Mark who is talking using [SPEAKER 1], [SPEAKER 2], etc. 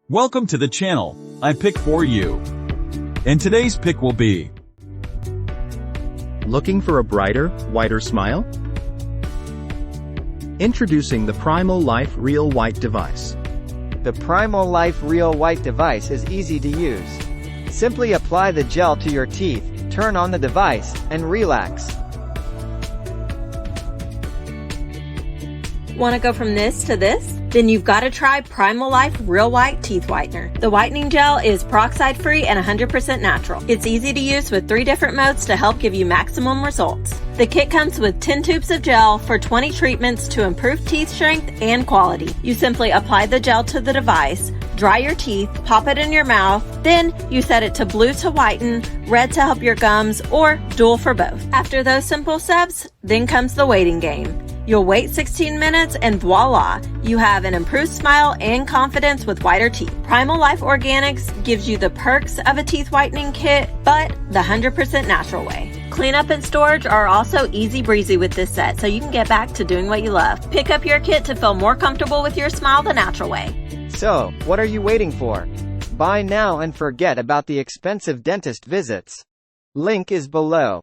[SPEAKER 1] Welcome to the channel. I pick for you. And today's pick will be
[SPEAKER 2] Looking for a brighter, whiter smile? Introducing the Primal Life Real White device.
[SPEAKER 3] The Primal Life Real White device is easy to use. Simply apply the gel to your teeth, turn on the device, and relax.
[SPEAKER 4] Want to go from this to this? Then you've got to try Primal Life Real White Teeth Whitener. The whitening gel is peroxide-free and 100% natural. It's easy to use with 3 different modes to help give you maximum results. The kit comes with 10 tubes of gel for 20 treatments to improve teeth strength and quality. You simply apply the gel to the device, dry your teeth, pop it in your mouth, then you set it to blue to whiten, red to help your gums, or dual for both. After those simple steps, then comes the waiting game. You'll wait 16 minutes and voila, you have an improved smile and confidence with whiter teeth. Primal Life Organics gives you the perks of a teeth whitening kit, but the 100% natural way. Cleanup and storage are also easy breezy with this set, so you can get back to doing what you love. Pick up your kit to feel more comfortable with your smile the natural way.
[SPEAKER 3] So, what are you waiting for? Buy now and forget about the expensive dentist visits. Link is below.